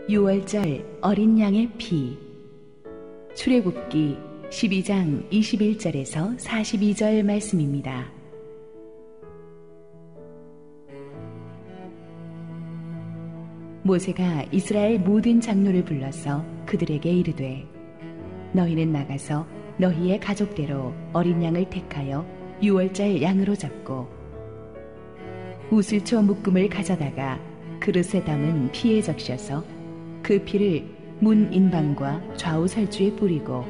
유월절 어린 양의 피. 출애굽기 12장 21절에서 42절 말씀입니다. 모세가 이스라엘 모든 장로를 불러서 그들에게 이르되, 너희는 나가서 너희의 가족대로 어린 양을 택하여 유월절 양으로 잡고 우슬초 묶음을 가져다가 그릇에 담은 피에 적셔서 그 피를 문 인방과 좌우 설주에 뿌리고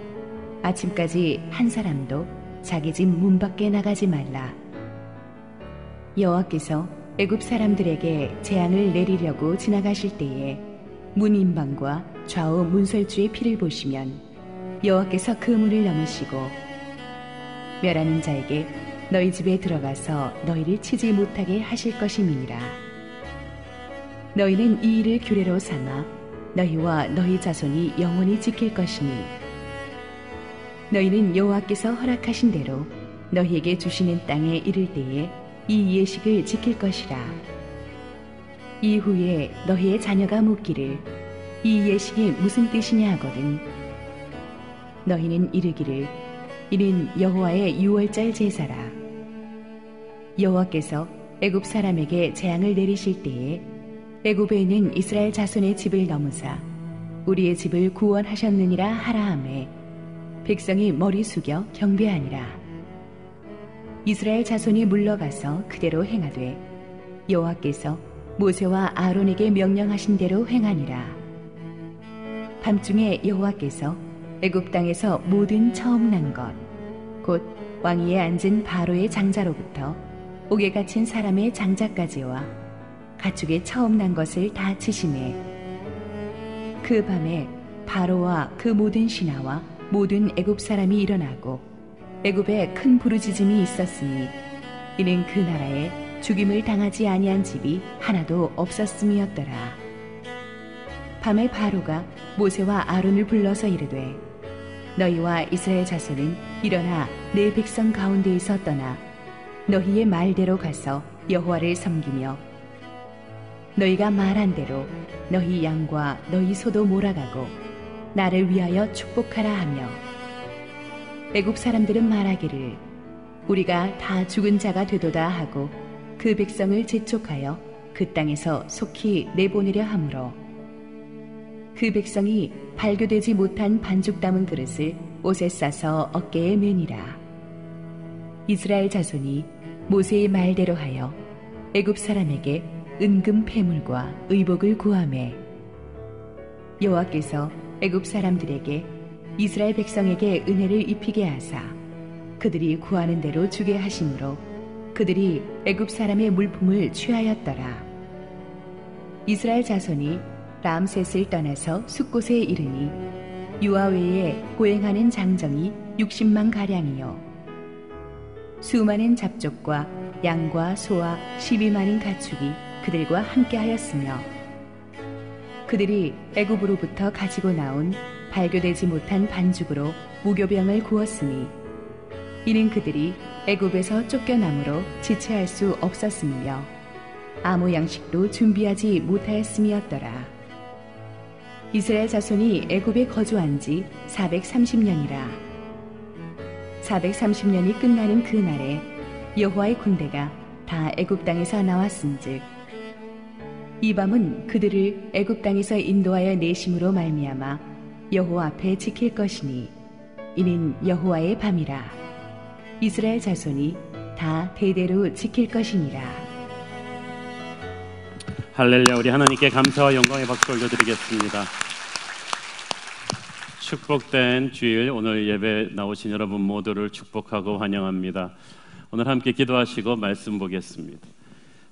아침까지 한 사람도 자기 집 문 밖에 나가지 말라. 여호와께서 애굽 사람들에게 재앙을 내리려고 지나가실 때에 문 인방과 좌우 문설주의 피를 보시면 여호와께서 그 문을 넘으시고 멸하는 자에게 너희 집에 들어가서 너희를 치지 못하게 하실 것임이니라. 너희는 이 일을 규례로 삼아 너희와 너희 자손이 영원히 지킬 것이니 너희는 여호와께서 허락하신 대로 너희에게 주시는 땅에 이를 때에 이 예식을 지킬 것이라. 이후에 너희의 자녀가 묻기를 이 예식이 무슨 뜻이냐 하거든 너희는 이르기를 이는 여호와의 유월절 제사라. 여호와께서 애굽 사람에게 재앙을 내리실 때에 애굽에 있는 이스라엘 자손의 집을 넘으사 우리의 집을 구원하셨느니라 하라 하매 백성이 머리 숙여 경배하니라. 이스라엘 자손이 물러가서 그대로 행하되 여호와께서 모세와 아론에게 명령하신 대로 행하니라. 밤중에 여호와께서 애굽 땅에서 모든 처음 난 것 곧 왕위에 앉은 바로의 장자로부터 옥에 갇힌 사람의 장자까지와 가축의 처음 난 것을 다 치시매 그 밤에 바로와 그 모든 신하와 모든 애굽 사람이 일어나고 애굽에 큰 부르짖음이 있었으니 이는 그 나라에 죽임을 당하지 아니한 집이 하나도 없었음이었더라. 밤에 바로가 모세와 아론을 불러서 이르되 너희와 이스라엘 자손은 일어나 내 백성 가운데에서 떠나 너희의 말대로 가서 여호와를 섬기며 너희가 말한 대로 너희 양과 너희 소도 몰아가고 나를 위하여 축복하라 하며 애굽 사람들은 말하기를 우리가 다 죽은 자가 되도다 하고 그 백성을 재촉하여 그 땅에서 속히 내보내려 하므로 그 백성이 발교되지 못한 반죽 담은 그릇을 옷에 싸서 어깨에 매니라. 이스라엘 자손이 모세의 말대로 하여 애굽 사람에게 은금 패물과 의복을 구하매 여호와께서 애굽 사람들에게 이스라엘 백성에게 은혜를 입히게 하사 그들이 구하는 대로 주게 하심으로 그들이 애굽 사람의 물품을 취하였더라. 이스라엘 자손이 람셋을 떠나서 숫곳에 이르니 유아 외에 고행하는 장정이 60만 가량이요 수많은 잡족과 양과 소와 12만인 가축이 그들과 함께하였으며 그들이 애굽으로부터 가지고 나온 발교되지 못한 반죽으로 무교병을 구웠으니 이는 그들이 애굽에서 쫓겨남으로 지체할 수 없었으며 아무 양식도 준비하지 못하였음이었더라. 이스라엘 자손이 애굽에 거주한 지 430년이라. 430년이 끝나는 그날에 여호와의 군대가 다 애굽 땅에서 나왔은즉 이 밤은 그들을 애굽 땅에서 인도하여 내심으로 말미암아 여호와 앞에 지킬 것이니 이는 여호와의 밤이라. 이스라엘 자손이 다 대대로 지킬 것이니라. 할렐루야. 우리 하나님께 감사와 영광의 박수 올려드리겠습니다. 축복된 주일, 오늘 예배 나오신 여러분 모두를 축복하고 환영합니다. 오늘 함께 기도하시고 말씀 보겠습니다.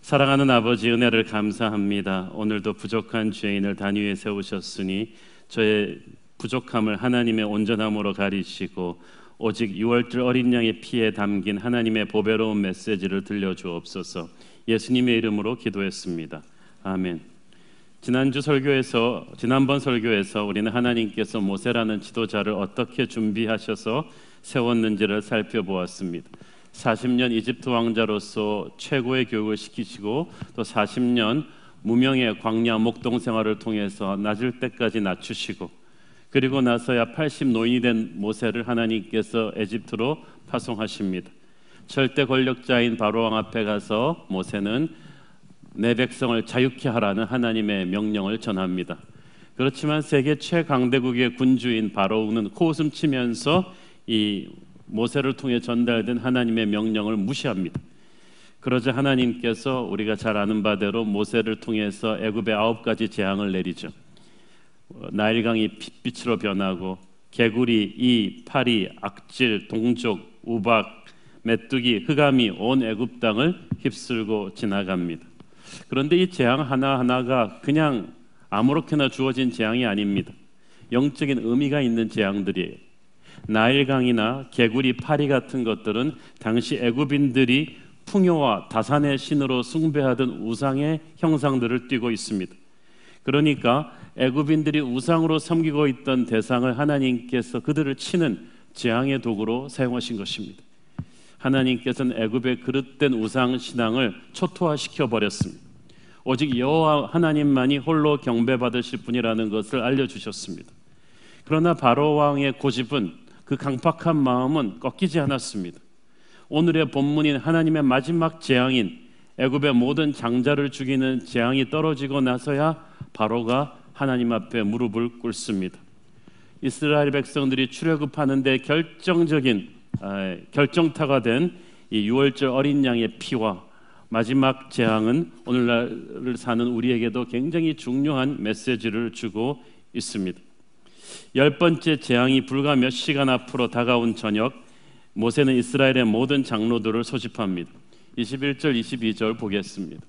사랑하는 아버지, 은혜를 감사합니다. 오늘도 부족한 죄인을 단위에 세우셨으니 저의 부족함을 하나님의 온전함으로 가리시고 오직 유월절 어린 양의 피에 담긴 하나님의 보배로운 메시지를 들려주옵소서. 예수님의 이름으로 기도했습니다. 아멘. 지난번 설교에서 우리는 하나님께서 모세라는 지도자를 어떻게 준비하셔서 세웠는지를 살펴보았습니다. 40년 이집트 왕자로서 최고의 교육을 시키시고 또 40년 무명의 광야 목동 생활을 통해서 낮을 때까지 낮추시고 그리고 나서야 80 노인이 된 모세를 하나님께서 에집트로 파송하십니다. 절대 권력자인 바로왕 앞에 가서 모세는 내 백성을 자유케 하라는 하나님의 명령을 전합니다. 그렇지만 세계 최강대국의 군주인 바로왕은 코웃음 치면서 이 모세를 통해 전달된 하나님의 명령을 무시합니다. 그러자 하나님께서 우리가 잘 아는 바대로 모세를 통해서 애굽의 9가지 재앙을 내리죠. 나일강이 핏빛으로 변하고 개구리, 이, 파리, 악질, 동족, 우박, 메뚜기, 흑암이 온 애굽 땅을 휩쓸고 지나갑니다. 그런데 이 재앙 하나하나가 그냥 아무렇게나 주어진 재앙이 아닙니다. 영적인 의미가 있는 재앙들이에요. 나일강이나 개구리, 파리 같은 것들은 당시 애굽인들이 풍요와 다산의 신으로 숭배하던 우상의 형상들을 띠고 있습니다. 그러니까 애굽인들이 우상으로 섬기고 있던 대상을 하나님께서 그들을 치는 재앙의 도구로 사용하신 것입니다. 하나님께서는 애굽의 그릇된 우상 신앙을 초토화시켜 버렸습니다. 오직 여호와 하나님만이 홀로 경배받으실 분이라는 것을 알려주셨습니다. 그러나 바로 왕의 고집은, 그 강팍한 마음은 꺾이지 않았습니다. 오늘의 본문인 하나님의 마지막 재앙인 애굽의 모든 장자를 죽이는 재앙이 떨어지고 나서야 바로가 하나님 앞에 무릎을 꿇습니다. 이스라엘 백성들이 출애굽하는데 결정적인 결정타가 된 이 유월절 어린 양의 피와 마지막 재앙은 오늘날을 사는 우리에게도 굉장히 중요한 메시지를 주고 있습니다. 10번째 재앙이 불과 몇 시간 앞으로 다가온 저녁, 모세는 이스라엘의 모든 장로들을 소집합니다. 21절 22절 보겠습니다.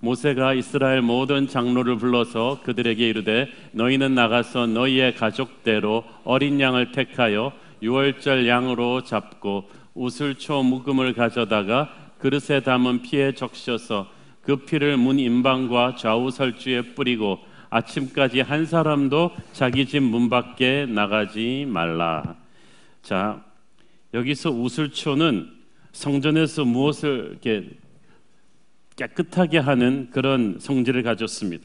모세가 이스라엘 모든 장로를 불러서 그들에게 이르되 너희는 나가서 너희의 가족대로 어린 양을 택하여 유월절 양으로 잡고 우슬초 묵음을 가져다가 그릇에 담은 피에 적셔서 그 피를 문 임방과 좌우 설주에 뿌리고 아침까지 한 사람도 자기 집 문 밖에 나가지 말라. 자, 여기서 우슬초는 성전에서 무엇을 이렇게 깨끗하게 하는 그런 성질을 가졌습니다.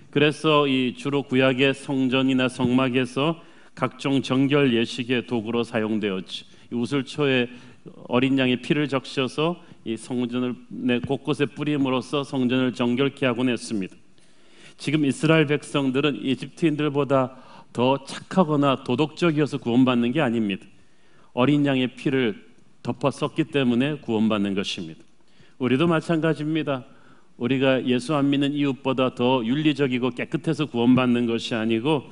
그래서 이 주로 구약의 성전이나 성막에서 각종 정결 예식의 도구로 사용되었지. 이 우슬초에 어린 양의 피를 적셔서 이 성전을 곳곳에 뿌림으로써 성전을 정결케 하곤 했습니다. 지금 이스라엘 백성들은 이집트인들보다 더 착하거나 도덕적이어서 구원받는 게 아닙니다. 어린 양의 피를 덮어 썼기 때문에 구원받는 것입니다. 우리도 마찬가지입니다. 우리가 예수 안 믿는 이웃보다 더 윤리적이고 깨끗해서 구원받는 것이 아니고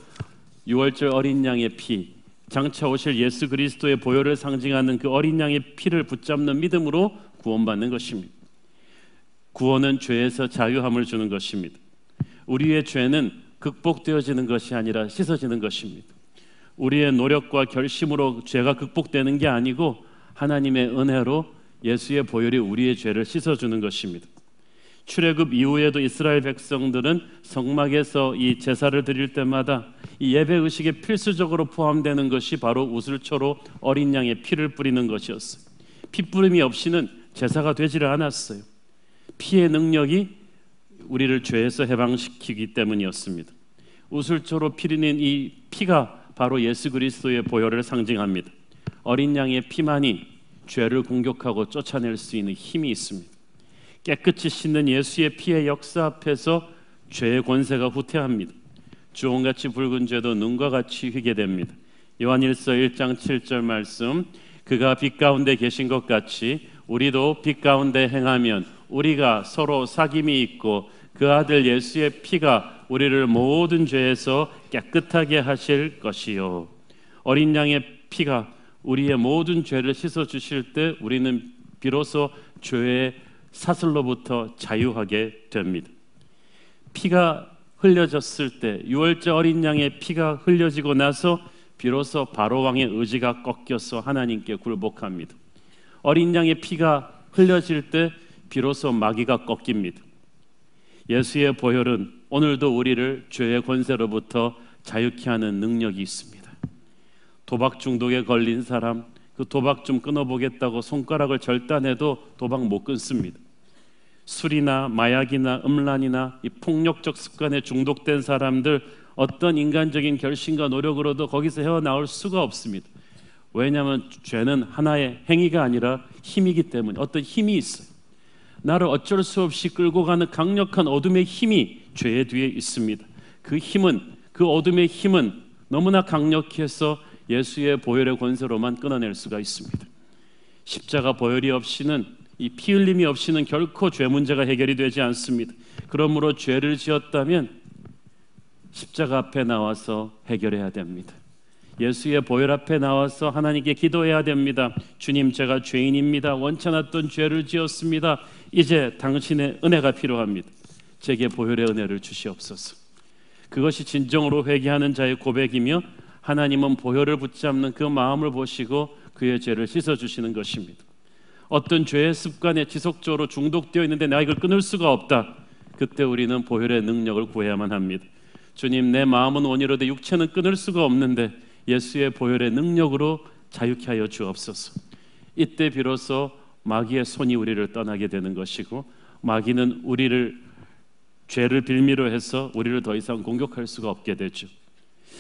유월절 어린 양의 피, 장차 오실 예수 그리스도의 보혈을 상징하는 그 어린 양의 피를 붙잡는 믿음으로 구원받는 것입니다. 구원은 죄에서 자유함을 주는 것입니다. 우리의 죄는 극복되어지는 것이 아니라 씻어지는 것입니다. 우리의 노력과 결심으로 죄가 극복되는 게 아니고 하나님의 은혜로 예수의 보혈이 우리의 죄를 씻어주는 것입니다. 출애굽 이후에도 이스라엘 백성들은 성막에서 이 제사를 드릴 때마다 이 예배 의식에 필수적으로 포함되는 것이 바로 우슬초로 어린 양의 피를 뿌리는 것이었어요. 피 뿌림이 없이는 제사가 되지를 않았어요. 피의 능력이 우리를 죄에서 해방시키기 때문이었습니다. 우슬초로 피리는 이 피가 바로 예수 그리스도의 보혈을 상징합니다. 어린 양의 피만이 죄를 공격하고 쫓아낼 수 있는 힘이 있습니다. 깨끗이 씻는 예수의 피의 역사 앞에서 죄의 권세가 후퇴합니다. 주홍같이 붉은 죄도 눈과 같이 희게 됩니다. 요한일서 1장 7절 말씀, 그가 빛 가운데 계신 것 같이 우리도 빛 가운데 행하면 우리가 서로 사귐이 있고 그 아들 예수의 피가 우리를 모든 죄에서 깨끗하게 하실 것이요. 어린 양의 피가 우리의 모든 죄를 씻어주실 때 우리는 비로소 죄의 사슬로부터 자유하게 됩니다. 피가 흘려졌을 때, 유월절 어린 양의 피가 흘려지고 나서 비로소 바로 왕의 의지가 꺾여서 하나님께 굴복합니다. 어린 양의 피가 흘려질 때 비로소 마귀가 꺾입니다. 예수의 보혈은 오늘도 우리를 죄의 권세로부터 자유케 하는 능력이 있습니다. 도박 중독에 걸린 사람, 그 도박 좀 끊어보겠다고 손가락을 절단해도 도박 못 끊습니다. 술이나 마약이나 음란이나 이 폭력적 습관에 중독된 사람들, 어떤 인간적인 결심과 노력으로도 거기서 헤어나올 수가 없습니다. 왜냐하면 죄는 하나의 행위가 아니라 힘이기 때문에 어떤 힘이 있어요. 나를 어쩔 수 없이 끌고 가는 강력한 어둠의 힘이 죄의 뒤에 있습니다. 그 어둠의 힘은 너무나 강력해서 예수의 보혈의 권세로만 끊어낼 수가 있습니다. 십자가 보혈이 없이는, 이 피 흘림이 없이는 결코 죄 문제가 해결이 되지 않습니다. 그러므로 죄를 지었다면 십자가 앞에 나와서 해결해야 됩니다. 예수의 보혈 앞에 나와서 하나님께 기도해야 됩니다. 주님, 제가 죄인입니다. 원치 않았던 죄를 지었습니다. 이제 당신의 은혜가 필요합니다. 제게 보혈의 은혜를 주시옵소서. 그것이 진정으로 회개하는 자의 고백이며, 하나님은 보혈을 붙잡는 그 마음을 보시고 그의 죄를 씻어주시는 것입니다. 어떤 죄의 습관에 지속적으로 중독되어 있는데 내가 이걸 끊을 수가 없다. 그때 우리는 보혈의 능력을 구해야만 합니다. 주님, 내 마음은 원이로되 육체는 끊을 수가 없는데 예수의 보혈의 능력으로 자유케 하여 주옵소서. 이때 비로소 마귀의 손이 우리를 떠나게 되는 것이고, 마귀는 죄를 빌미로 해서 우리를 더 이상 공격할 수가 없게 되죠.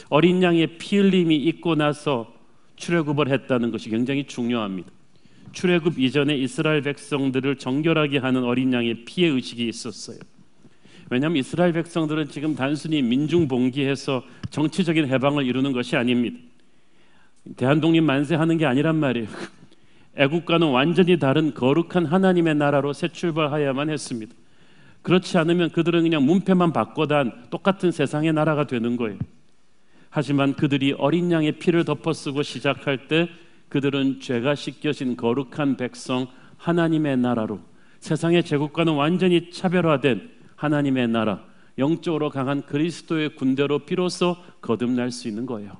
어린 양의 피 흘림이 있고 나서 출애굽을 했다는 것이 굉장히 중요합니다. 출애굽 이전에 이스라엘 백성들을 정결하게 하는 어린 양의 피의 의식이 있었어요. 왜냐하면 이스라엘 백성들은 지금 단순히 민중 봉기해서 정치적인 해방을 이루는 것이 아닙니다. 대한독립 만세하는 게 아니란 말이에요. 애국과는 완전히 다른 거룩한 하나님의 나라로 새 출발해야만 했습니다. 그렇지 않으면 그들은 그냥 문패만 바꿔단 똑같은 세상의 나라가 되는 거예요. 하지만 그들이 어린 양의 피를 덮어쓰고 시작할 때 그들은 죄가 씻겨진 거룩한 백성, 하나님의 나라로, 세상의 제국과는 완전히 차별화된 하나님의 나라, 영적으로 강한 그리스도의 군대로 비로소 거듭날 수 있는 거예요.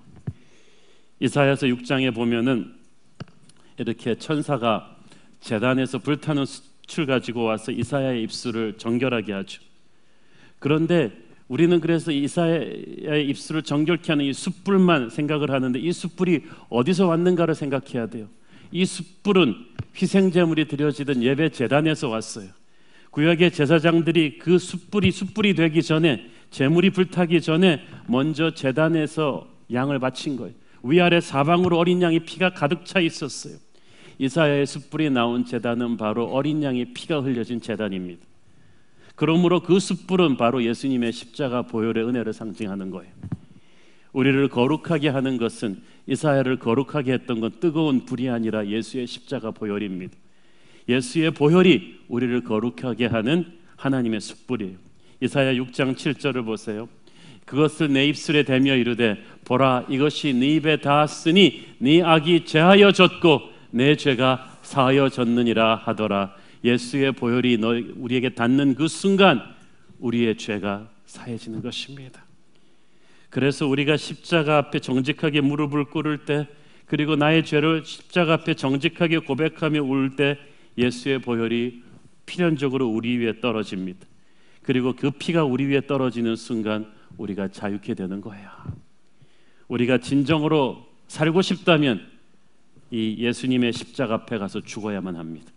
이사야서 6장에 보면은 이렇게 천사가 제단에서 불타는 숯을 가지고 와서 이사야의 입술을 정결하게 하죠. 그런데 우리는 그래서 이사야의 입술을 정결케 하는 이 숯불만 생각을 하는데, 이 숯불이 어디서 왔는가를 생각해야 돼요. 이 숯불은 희생제물이 드려지던 예배 제단에서 왔어요. 구약의 제사장들이 그 숯불이 되기 전에, 제물이 불타기 전에 먼저 제단에서 양을 바친 거예요. 위아래 사방으로 어린 양의 피가 가득 차 있었어요. 이사야의 숯불이 나온 제단은 바로 어린 양의 피가 흘려진 제단입니다. 그러므로 그 숯불은 바로 예수님의 십자가 보혈의 은혜를 상징하는 거예요. 우리를 거룩하게 하는 것은, 이사야를 거룩하게 했던 건 뜨거운 불이 아니라 예수의 십자가 보혈입니다. 예수의 보혈이 우리를 거룩하게 하는 하나님의 숯불이에요. 이사야 6장 7절을 보세요. 그것을 내 입술에 대며 이르되, 보라, 이것이 네 입에 닿았으니 네 악이 제하여 졌고 내 죄가 사하여 졌느니라 하더라. 예수의 보혈이 우리에게 닿는 그 순간 우리의 죄가 사해지는 것입니다. 그래서 우리가 십자가 앞에 정직하게 무릎을 꿇을 때, 그리고 나의 죄를 십자가 앞에 정직하게 고백하며 울 때 예수의 보혈이 필연적으로 우리 위에 떨어집니다. 그리고 그 피가 우리 위에 떨어지는 순간 우리가 자유케 되는 거예요. 우리가 진정으로 살고 싶다면 이 예수님의 십자가 앞에 가서 죽어야만 합니다.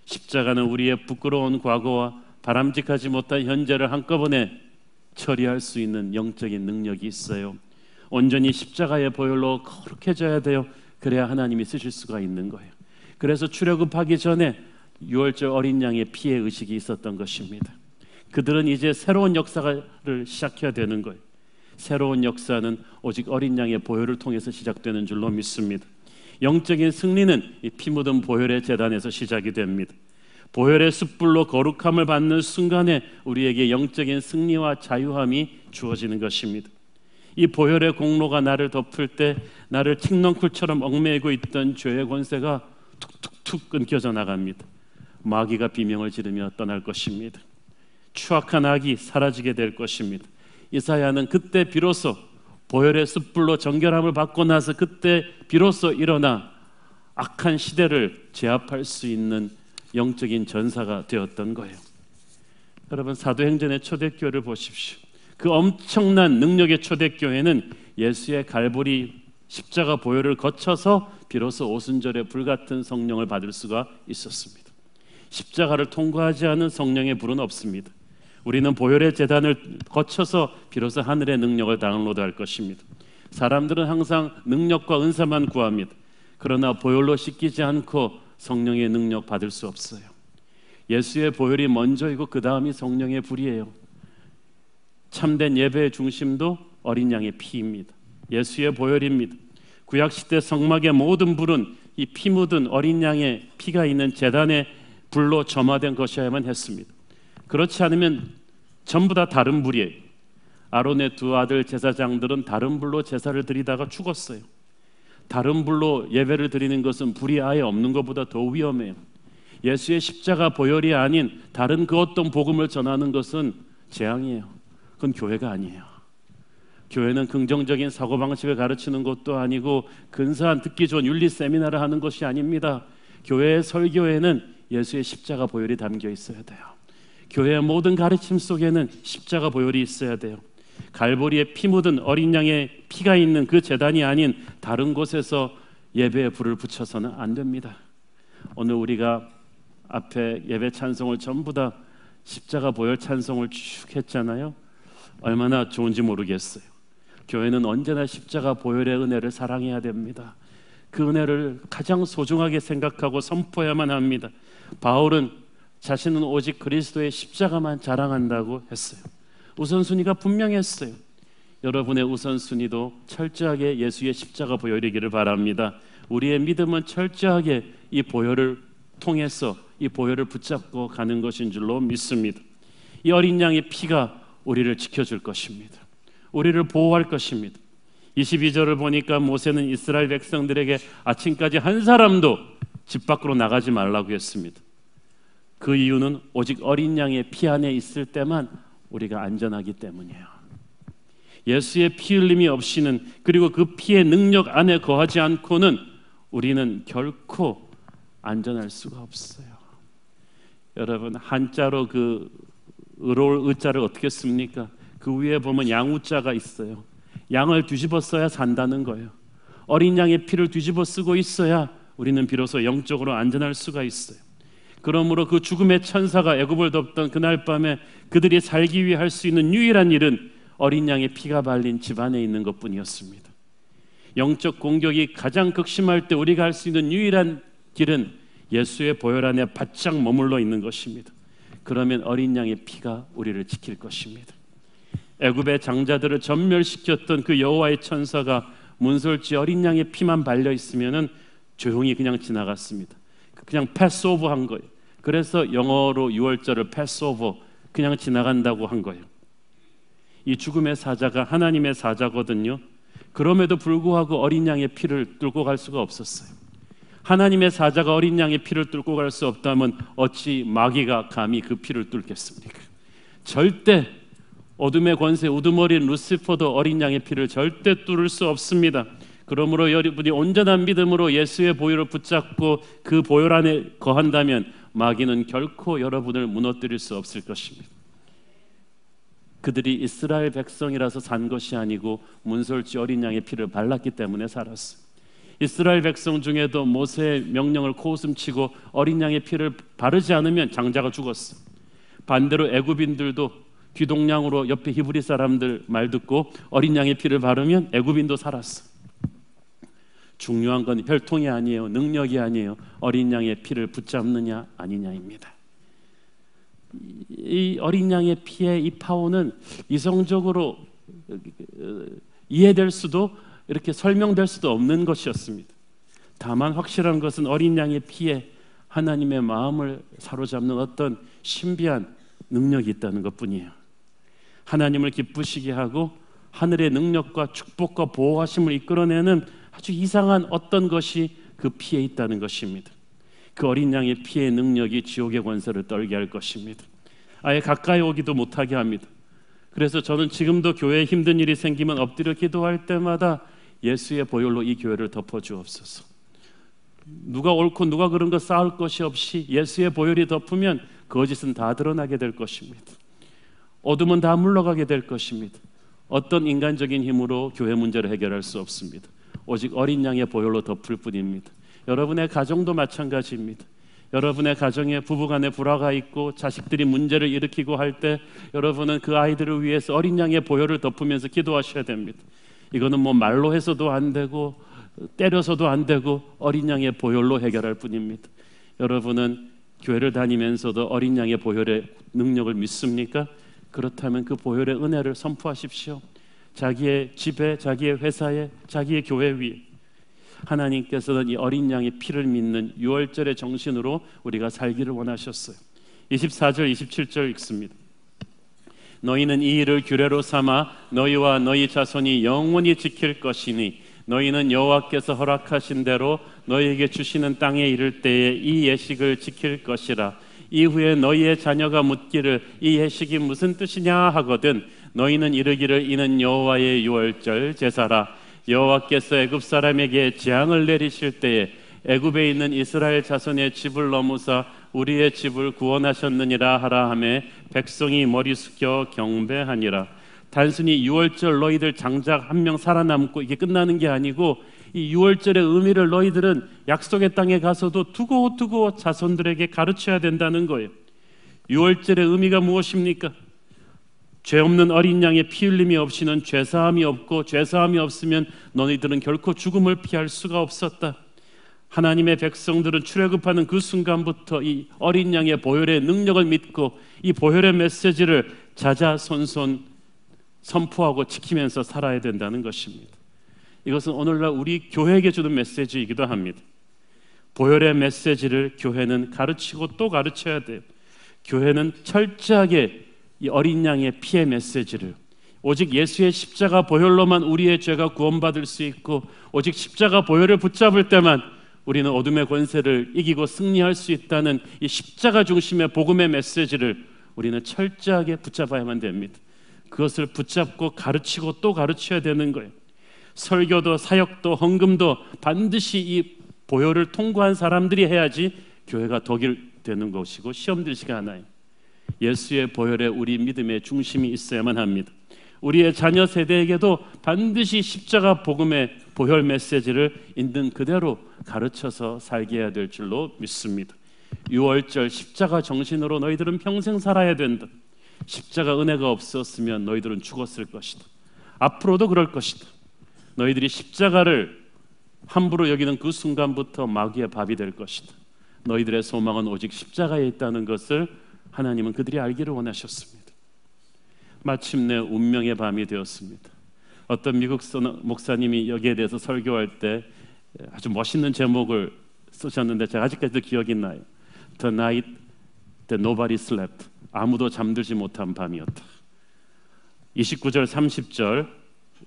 십자가는 우리의 부끄러운 과거와 바람직하지 못한 현재를 한꺼번에 처리할 수 있는 영적인 능력이 있어요. 온전히 십자가의 보혈로 거룩해져야 돼요. 그래야 하나님이 쓰실 수가 있는 거예요. 그래서 출애굽하기 전에 유월절 어린 양의 피의 의식이 있었던 것입니다. 그들은 이제 새로운 역사를 시작해야 되는 거예요. 새로운 역사는 오직 어린 양의 보혈을 통해서 시작되는 줄로 믿습니다. 영적인 승리는 이 피 묻은 보혈의 제단에서 시작이 됩니다. 보혈의 숯불로 거룩함을 받는 순간에 우리에게 영적인 승리와 자유함이 주어지는 것입니다. 이 보혈의 공로가 나를 덮을 때 나를 칡넝쿨처럼 얽매이고 있던 죄의 권세가 툭툭툭 끊겨져 나갑니다. 마귀가 비명을 지르며 떠날 것입니다. 추악한 악이 사라지게 될 것입니다. 이사야는 그때 비로소 보혈의 숯불로 정결함을 받고 나서 그때 비로소 일어나 악한 시대를 제압할 수 있는 영적인 전사가 되었던 거예요. 여러분, 사도행전의 초대교회를 보십시오. 그 엄청난 능력의 초대교회는 예수의 갈보리 십자가 보혈을 거쳐서 비로소 오순절에 불같은 성령을 받을 수가 있었습니다. 십자가를 통과하지 않은 성령의 불은 없습니다. 우리는 보혈의 제단을 거쳐서 비로소 하늘의 능력을 다운로드할 것입니다. 사람들은 항상 능력과 은사만 구합니다. 그러나 보혈로 씻기지 않고 성령의 능력 받을 수 없어요. 예수의 보혈이 먼저이고 그 다음이 성령의 불이에요. 참된 예배의 중심도 어린 양의 피입니다. 예수의 보혈입니다. 구약시대 성막의 모든 불은 이 피 묻은 어린 양의 피가 있는 제단의 불로 점화된 것이어야만 했습니다. 그렇지 않으면 전부 다 다른 불이에요. 아론의 두 아들 제사장들은 다른 불로 제사를 드리다가 죽었어요. 다른 불로 예배를 드리는 것은 불이 아예 없는 것보다 더 위험해요. 예수의 십자가 보혈이 아닌 다른 그 어떤 복음을 전하는 것은 재앙이에요. 그건 교회가 아니에요. 교회는 긍정적인 사고방식을 가르치는 것도 아니고 근사한 듣기 좋은 윤리 세미나를 하는 것이 아닙니다. 교회의 설교에는 예수의 십자가 보혈이 담겨 있어야 돼요. 교회의 모든 가르침 속에는 십자가 보혈이 있어야 돼요. 갈보리에 피 묻은 어린 양의 피가 있는 그 제단이 아닌 다른 곳에서 예배의 불을 붙여서는 안 됩니다. 오늘 우리가 앞에 예배 찬송을 전부 다 십자가 보혈 찬송을 쭉 했잖아요. 얼마나 좋은지 모르겠어요. 교회는 언제나 십자가 보혈의 은혜를 사랑해야 됩니다. 그 은혜를 가장 소중하게 생각하고 선포해야만 합니다. 바울은 자신은 오직 그리스도의 십자가만 자랑한다고 했어요. 우선순위가 분명했어요. 여러분의 우선순위도 철저하게 예수의 십자가 보혈이기를 바랍니다. 우리의 믿음은 철저하게 이 보혈을 통해서 이 보혈을 붙잡고 가는 것인 줄로 믿습니다. 이 어린 양의 피가 우리를 지켜줄 것입니다. 우리를 보호할 것입니다. 22절을 보니까 모세는 이스라엘 백성들에게 아침까지 한 사람도 집 밖으로 나가지 말라고 했습니다. 그 이유는 오직 어린 양의 피 안에 있을 때만 우리가 안전하기 때문이에요. 예수의 피 흘림이 없이는, 그리고 그 피의 능력 안에 거하지 않고는 우리는 결코 안전할 수가 없어요. 여러분, 한자로 그 의로울 의자를 어떻게 씁니까? 그 위에 보면 양우자가 있어요. 양을 뒤집어 써야 산다는 거예요. 어린 양의 피를 뒤집어 쓰고 있어야 우리는 비로소 영적으로 안전할 수가 있어요. 그러므로 그 죽음의 천사가 애굽을 덮던 그날 밤에 그들이 살기 위해 할 수 있는 유일한 일은 어린 양의 피가 발린 집 안에 있는 것뿐이었습니다. 영적 공격이 가장 극심할 때 우리가 할 수 있는 유일한 길은 예수의 보혈 안에 바짝 머물러 있는 것입니다. 그러면 어린 양의 피가 우리를 지킬 것입니다. 애굽의 장자들을 전멸시켰던 그 여호와의 천사가 문설지 어린 양의 피만 발려 있으면은 조용히 그냥 지나갔습니다. 그냥 패스오버 한 거예요. 그래서 영어로 6월절을 패스오버, 그냥 지나간다고 한 거예요. 이 죽음의 사자가 하나님의 사자거든요. 그럼에도 불구하고 어린 양의 피를 뚫고 갈 수가 없었어요. 하나님의 사자가 어린 양의 피를 뚫고 갈 수 없다면 어찌 마귀가 감히 그 피를 뚫겠습니까? 절대 어둠의 권세 우두머리인 루시퍼도 어린 양의 피를 절대 뚫을 수 없습니다. 그러므로 여러분이 온전한 믿음으로 예수의 보혈을 붙잡고 그 보혈 안에 거한다면 마귀는 결코 여러분을 무너뜨릴 수 없을 것입니다. 그들이 이스라엘 백성이라서 산 것이 아니고 문설지 어린 양의 피를 발랐기 때문에 살았어요. 이스라엘 백성 중에도 모세의 명령을 코웃음치고 어린 양의 피를 바르지 않으면 장자가 죽었어요. 반대로 애굽인들도 귀동냥으로 옆에 히브리 사람들 말 듣고 어린 양의 피를 바르면 애굽인도 살았어요. 중요한 건 혈통이 아니에요. 능력이 아니에요. 어린 양의 피를 붙잡느냐 아니냐입니다. 이 어린 양의 피의 이 파워는 이성적으로 이해될 수도 이렇게 설명될 수도 없는 것이었습니다. 다만 확실한 것은 어린 양의 피에 하나님의 마음을 사로잡는 어떤 신비한 능력이 있다는 것뿐이에요. 하나님을 기쁘시게 하고 하늘의 능력과 축복과 보호하심을 이끌어내는 아주 이상한 어떤 것이 그 피에 있다는 것입니다. 그 어린 양의 피의 능력이 지옥의 권세를 떨게 할 것입니다. 아예 가까이 오기도 못하게 합니다. 그래서 저는 지금도 교회에 힘든 일이 생기면 엎드려 기도할 때마다 예수의 보혈로 이 교회를 덮어주옵소서. 누가 옳고 누가 그른 거 싸울 것이 없이 예수의 보혈이 덮으면 거짓은 다 드러나게 될 것입니다. 어둠은 다 물러가게 될 것입니다. 어떤 인간적인 힘으로 교회 문제를 해결할 수 없습니다. 오직 어린 양의 보혈로 덮을 뿐입니다. 여러분의 가정도 마찬가지입니다. 여러분의 가정에 부부간에 불화가 있고 자식들이 문제를 일으키고 할 때 여러분은 그 아이들을 위해서 어린 양의 보혈을 덮으면서 기도하셔야 됩니다. 이거는 뭐 말로 해서도 안 되고 때려서도 안 되고 어린 양의 보혈로 해결할 뿐입니다. 여러분은 교회를 다니면서도 어린 양의 보혈의 능력을 믿습니까? 그렇다면 그 보혈의 은혜를 선포하십시오. 자기의 집에, 자기의 회사에, 자기의 교회 위에. 하나님께서는 이 어린 양의 피를 믿는 유월절의 정신으로 우리가 살기를 원하셨어요. 24절 27절 읽습니다. 너희는 이 일을 규례로 삼아 너희와 너희 자손이 영원히 지킬 것이니 너희는 여호와께서 허락하신 대로 너희에게 주시는 땅에 이를 때에 이 예식을 지킬 것이라. 이후에 너희의 자녀가 묻기를 이 예식이 무슨 뜻이냐 하거든 너희는 이르기를 이는 여호와의 유월절 제사라. 여호와께서 애굽 사람에게 재앙을 내리실 때에 애굽에 있는 이스라엘 자손의 집을 넘으사 우리의 집을 구원하셨느니라 하라 하매 백성이 머리 숙여 경배하니라. 단순히 유월절 너희들 장작 한 명 살아남고 이게 끝나는 게 아니고 이 유월절의 의미를 너희들은 약속의 땅에 가서도 두고 자손들에게 가르쳐야 된다는 거예요. 유월절의 의미가 무엇입니까? 죄 없는 어린 양의 피 흘림이 없이는 죄사함이 없고 죄사함이 없으면 너희들은 결코 죽음을 피할 수가 없었다. 하나님의 백성들은 출애굽하는 그 순간부터 이 어린 양의 보혈의 능력을 믿고 이 보혈의 메시지를 자자손손 선포하고 지키면서 살아야 된다는 것입니다. 이것은 오늘날 우리 교회에게 주는 메시지이기도 합니다. 보혈의 메시지를 교회는 가르치고 또 가르쳐야 돼요. 교회는 철저하게 이 어린 양의 피의 메시지를 오직 예수의 십자가 보혈로만 우리의 죄가 구원받을 수 있고 오직 십자가 보혈을 붙잡을 때만 우리는 어둠의 권세를 이기고 승리할 수 있다는 이 십자가 중심의 복음의 메시지를 우리는 철저하게 붙잡아야만 됩니다. 그것을 붙잡고 가르치고 또 가르쳐야 되는 거예요. 설교도 사역도 헌금도 반드시 이 보혈을 통과한 사람들이 해야지 교회가 덕이 되는 것이고 시험 들지가 않아요. 예수의 보혈에 우리 믿음의 중심이 있어야만 합니다. 우리의 자녀 세대에게도 반드시 십자가 복음의 보혈 메시지를 있는 그대로 가르쳐서 살게 해야 될 줄로 믿습니다. 유월절 십자가 정신으로 너희들은 평생 살아야 된다. 십자가 은혜가 없었으면 너희들은 죽었을 것이다. 앞으로도 그럴 것이다. 너희들이 십자가를 함부로 여기는 그 순간부터 마귀의 밥이 될 것이다. 너희들의 소망은 오직 십자가에 있다는 것을 하나님은 그들이 알기를 원하셨습니다. 마침내 운명의 밤이 되었습니다. 어떤 미국 목사님이 여기에 대해서 설교할 때 아주 멋있는 제목을 쓰셨는데 제가 아직까지도 기억이 나요. The night that nobody slept. 아무도 잠들지 못한 밤이었다. 29절 30절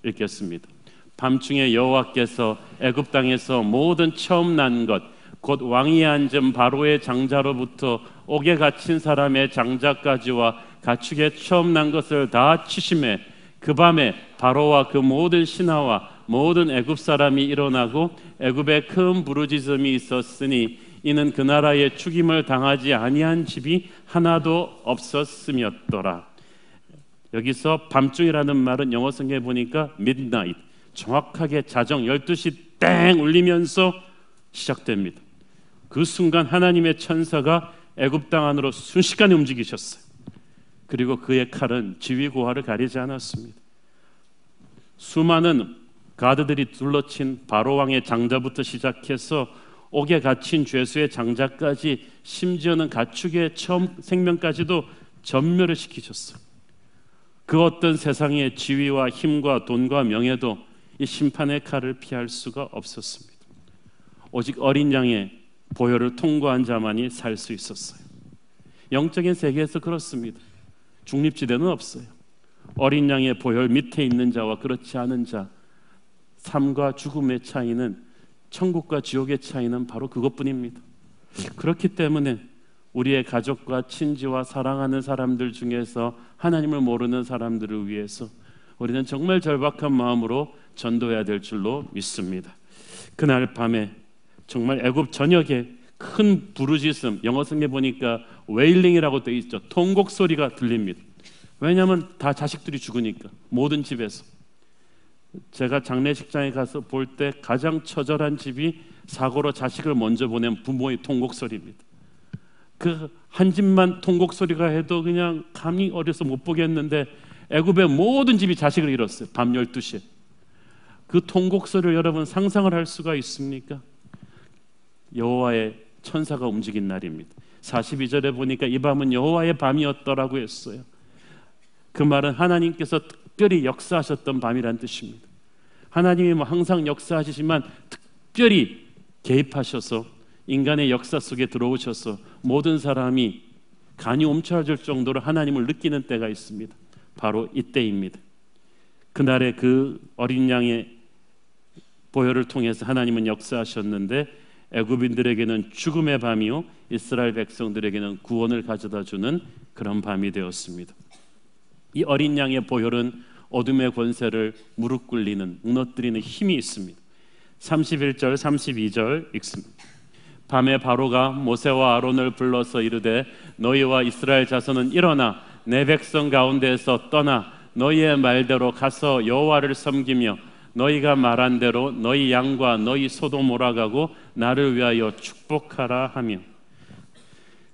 읽겠습니다. 밤중에 여호와께서 애굽 땅에서 모든 처음 난 것 곧 왕위에 앉은 바로의 장자로부터 옥에 갇힌 사람의 장자까지와 가축의 처음 난 것을 다 치심해 그 밤에 바로와 그 모든 신하와 모든 애굽 사람이 일어나고 애굽에 큰 부르짖음이 있었으니 이는 그 나라에 죽임을 당하지 아니한 집이 하나도 없었음이었더라. 여기서 밤중이라는 말은 영어 성경에 보니까 midnight, 정확하게 자정 12시 땡 울리면서 시작됩니다. 그 순간 하나님의 천사가 애굽 땅 안으로 순식간에 움직이셨어요. 그리고 그의 칼은 지위고하를 가리지 않았습니다. 수많은 가드들이 둘러친 바로 왕의 장자부터 시작해서 옥에 갇힌 죄수의 장자까지 심지어는 가축의 처음 생명까지도 전멸을 시키셨어요. 그 어떤 세상의 지위와 힘과 돈과 명예도 이 심판의 칼을 피할 수가 없었습니다. 오직 어린 양의 보혈을 통과한 자만이 살 수 있었어요. 영적인 세계에서 그렇습니다. 중립지대는 없어요. 어린 양의 보혈 밑에 있는 자와 그렇지 않은 자, 삶과 죽음의 차이는, 천국과 지옥의 차이는 바로 그것뿐입니다. 그렇기 때문에 우리의 가족과 친지와 사랑하는 사람들 중에서 하나님을 모르는 사람들을 위해서 우리는 정말 절박한 마음으로 전도해야 될 줄로 믿습니다. 그날 밤에 정말 애굽 전역에 큰 부르짖음, 영어 성경에 보니까 웨일링이라고 되어 있죠. 통곡 소리가 들립니다. 왜냐하면 다 자식들이 죽으니까, 모든 집에서. 제가 장례식장에 가서 볼 때 가장 처절한 집이 사고로 자식을 먼저 보낸 부모의 통곡 소리입니다. 그 한 집만 통곡 소리가 해도 그냥 감이 어려서 못 보겠는데 애굽의 모든 집이 자식을 잃었어요. 밤 12시에. 그 통곡 소리를 여러분 상상을 할 수가 있습니까? 여호와의 천사가 움직인 날입니다. 42절에 보니까 이 밤은 여호와의 밤이었더라고 했어요. 그 말은 하나님께서 특별히 역사하셨던 밤이란 뜻입니다. 하나님이 항상 역사하시지만 특별히 개입하셔서 인간의 역사 속에 들어오셔서 모든 사람이 간이 옴츠러질 정도로 하나님을 느끼는 때가 있습니다. 바로 이때입니다. 그날의 그 어린 양의 보혈을 통해서 하나님은 역사하셨는데 애굽인들에게는 죽음의 밤이요 이스라엘 백성들에게는 구원을 가져다주는 그런 밤이 되었습니다. 이 어린 양의 보혈은 어둠의 권세를 무릎 꿇리는, 무너뜨리는 힘이 있습니다. 31절 32절 읽습니다. 밤에 바로가 모세와 아론을 불러서 이르되 너희와 이스라엘 자손은 일어나 내 백성 가운데에서 떠나 너희의 말대로 가서 여호와를 섬기며 너희가 말한 대로 너희 양과 너희 소도 몰아가고 나를 위하여 축복하라 하며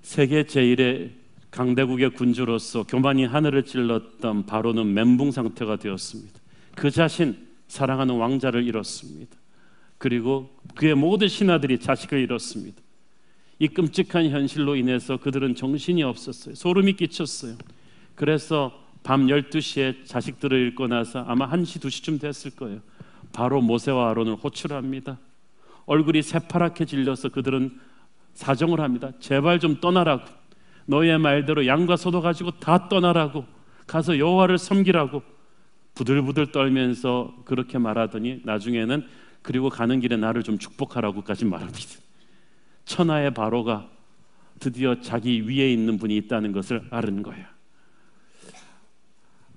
세계 제1의 강대국의 군주로서 교만이 하늘을 찔렀던 바로는 멘붕 상태가 되었습니다. 그 자신 사랑하는 왕자를 잃었습니다. 그리고 그의 모든 신하들이 자식을 잃었습니다. 이 끔찍한 현실로 인해서 그들은 정신이 없었어요. 소름이 끼쳤어요. 그래서 밤 12시에 자식들을 잃고 나서 아마 1시, 2시쯤 됐을 거예요. 바로 모세와 아론을 호출합니다. 얼굴이 새파랗게 질려서 그들은 사정을 합니다. 제발 좀 떠나라고, 너희의 말대로 양과 소도 가지고 다 떠나라고, 가서 여호와를 섬기라고 부들부들 떨면서 그렇게 말하더니 나중에는 그리고 가는 길에 나를 좀 축복하라고까지 말합니다. 천하의 바로가 드디어 자기 위에 있는 분이 있다는 것을 알은 거예요.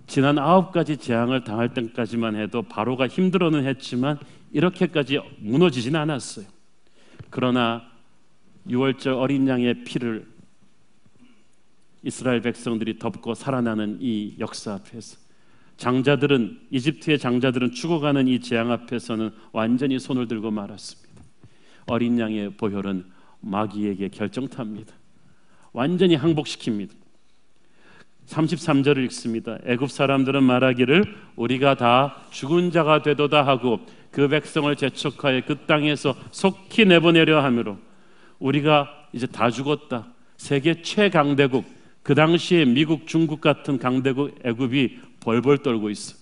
지난 9가지 재앙을 당할 때까지만 해도 바로가 힘들어는 했지만 이렇게까지 무너지진 않았어요. 그러나 6월절 어린 양의 피를 이스라엘 백성들이 덮고 살아나는 이 역사 앞에서 장자들은, 이집트의 장자들은 죽어가는 이 재앙 앞에서는 완전히 손을 들고 말았습니다. 어린 양의 보혈은 마귀에게 결정탑니다. 완전히 항복시킵니다. 33절을 읽습니다. 애굽 사람들은 말하기를 우리가 다 죽은 자가 되도다 하고 그 백성을 재촉하여 그 땅에서 속히 내보내려 하므로 우리가 이제 다 죽었다. 세계 최강대국, 그 당시에 미국, 중국 같은 강대국 애굽이 벌벌 떨고 있어.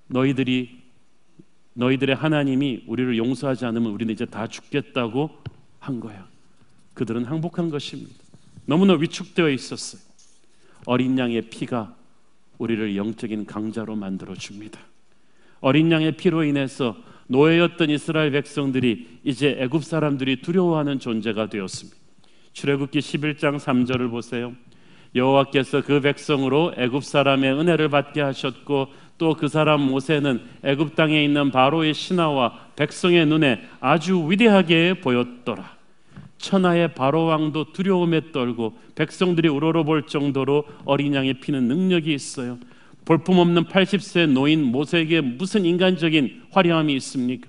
너희들의 하나님이 우리를 용서하지 않으면 우리는 이제 다 죽겠다고 한 거야. 그들은 항복한 것입니다. 너무나 위축되어 있었어요. 어린 양의 피가 우리를 영적인 강자로 만들어 줍니다. 어린 양의 피로 인해서 노예였던 이스라엘 백성들이 이제 애굽 사람들이 두려워하는 존재가 되었습니다. 출애굽기 11장 3절을 보세요. 여호와께서 그 백성으로 애굽 사람의 은혜를 받게 하셨고 또 그 사람 모세는 애굽 땅에 있는 바로의 신하와 백성의 눈에 아주 위대하게 보였더라. 천하의 바로 왕도 두려움에 떨고 백성들이 우러러볼 정도로 어린 양의 피는 능력이 있어요. 볼품없는 80세 노인 모세에게 무슨 인간적인 화려함이 있습니까?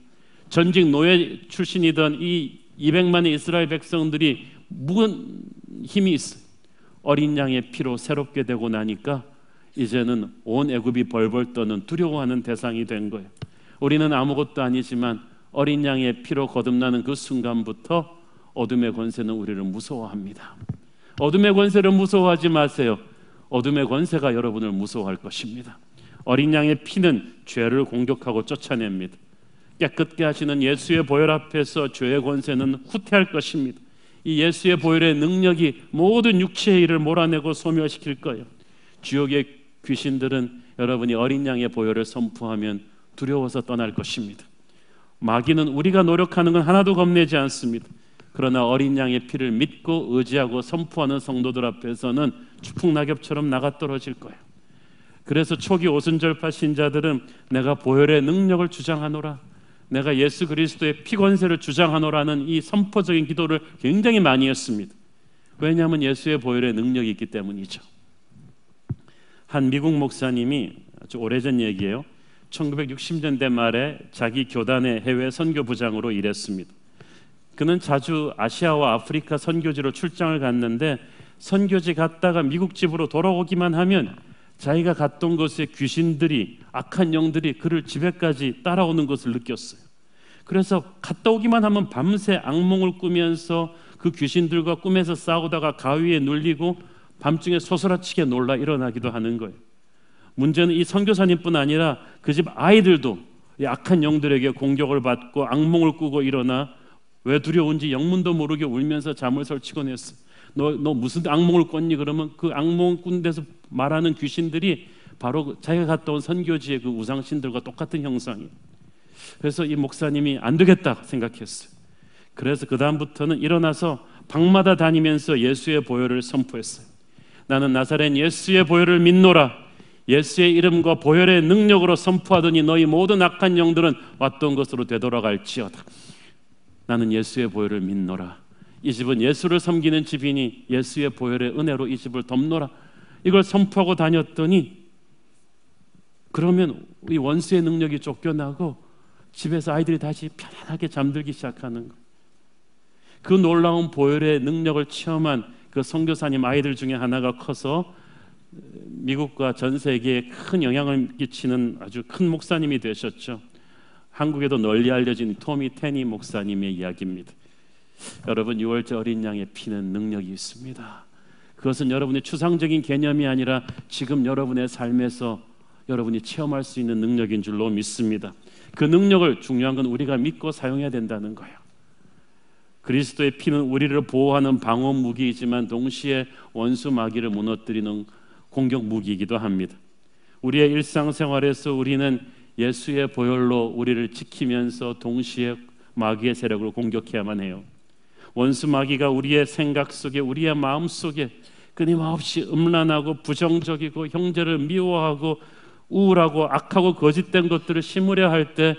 전직 노예 출신이던 이 200만의 이스라엘 백성들이 무슨 힘이 있어요? 어린 양의 피로 새롭게 되고 나니까 이제는 온 애굽이 벌벌 떠는 두려워하는 대상이 된 거예요. 우리는 아무것도 아니지만 어린 양의 피로 거듭나는 그 순간부터 어둠의 권세는 우리를 무서워합니다. 어둠의 권세를 무서워하지 마세요. 어둠의 권세가 여러분을 무서워할 것입니다. 어린 양의 피는 죄를 공격하고 쫓아냅니다. 깨끗게 하시는 예수의 보혈 앞에서 죄의 권세는 후퇴할 것입니다. 이 예수의 보혈의 능력이 모든 육체의 일을 몰아내고 소멸시킬 거예요. 지옥의 귀신들은 여러분이 어린 양의 보혈을 선포하면 두려워서 떠날 것입니다. 마귀는 우리가 노력하는 건 하나도 겁내지 않습니다. 그러나 어린 양의 피를 믿고 의지하고 선포하는 성도들 앞에서는 추풍낙엽처럼 나가 떨어질 거예요. 그래서 초기 오순절파 신자들은 내가 보혈의 능력을 주장하노라, 내가 예수 그리스도의 피 권세를 주장하노라는 이 선포적인 기도를 굉장히 많이 했습니다. 왜냐하면 예수의 보혈의 능력이 있기 때문이죠. 한 미국 목사님이 아주 오래전 얘기예요. 1960년대 말에 자기 교단의 해외 선교부장으로 일했습니다. 그는 자주 아시아와 아프리카 선교지로 출장을 갔는데 선교지 갔다가 미국 집으로 돌아오기만 하면 자기가 갔던 곳에 귀신들이, 악한 영들이 그를 집에까지 따라오는 것을 느꼈어요. 그래서 갔다 오기만 하면 밤새 악몽을 꾸면서 그 귀신들과 꿈에서 싸우다가 가위에 눌리고 밤중에 소스라치게 놀라 일어나기도 하는 거예요. 문제는 이 선교사님뿐 아니라 그 집 아이들도 이 악한 영들에게 공격을 받고 악몽을 꾸고 일어나 왜 두려운지 영문도 모르게 울면서 잠을 설치곤 했어. 너 무슨 악몽을 꿨니? 그러면 그 악몽 꾼 데서 말하는 귀신들이 바로 자기가 갔다 온 선교지의 그 우상신들과 똑같은 형상이에요. 그래서 이 목사님이 안 되겠다 생각했어요. 그래서 그 다음부터는 일어나서 방마다 다니면서 예수의 보혈을 선포했어요. 나는 나사렛 예수의 보혈을 믿노라. 예수의 이름과 보혈의 능력으로 선포하더니 너희 모든 악한 영들은 왔던 것으로 되돌아갈지어다. 나는 예수의 보혈을 믿노라. 이 집은 예수를 섬기는 집이니 예수의 보혈의 은혜로 이 집을 덮노라. 이걸 선포하고 다녔더니 그러면 이 원수의 능력이 쫓겨나고 집에서 아이들이 다시 편안하게 잠들기 시작하는 거예요. 그 놀라운 보혈의 능력을 체험한 그 선교사님 아이들 중에 하나가 커서 미국과 전 세계에 큰 영향을 끼치는 아주 큰 목사님이 되셨죠. 한국에도 널리 알려진 토미 테니 목사님의 이야기입니다. 여러분, 6월절 어린 양의 피는 능력이 있습니다. 그것은 여러분의 추상적인 개념이 아니라 지금 여러분의 삶에서 여러분이 체험할 수 있는 능력인 줄로 믿습니다. 그 능력을, 중요한 건 우리가 믿고 사용해야 된다는 거예요. 그리스도의 피는 우리를 보호하는 방어 무기이지만 동시에 원수 마귀를 무너뜨리는 공격 무기이기도 합니다. 우리의 일상생활에서 우리는 예수의 보혈로 우리를 지키면서 동시에 마귀의 세력을 공격해야만 해요. 원수 마귀가 우리의 생각 속에, 우리의 마음 속에 끊임없이 음란하고 부정적이고 형제를 미워하고 우울하고 악하고 거짓된 것들을 심으려 할 때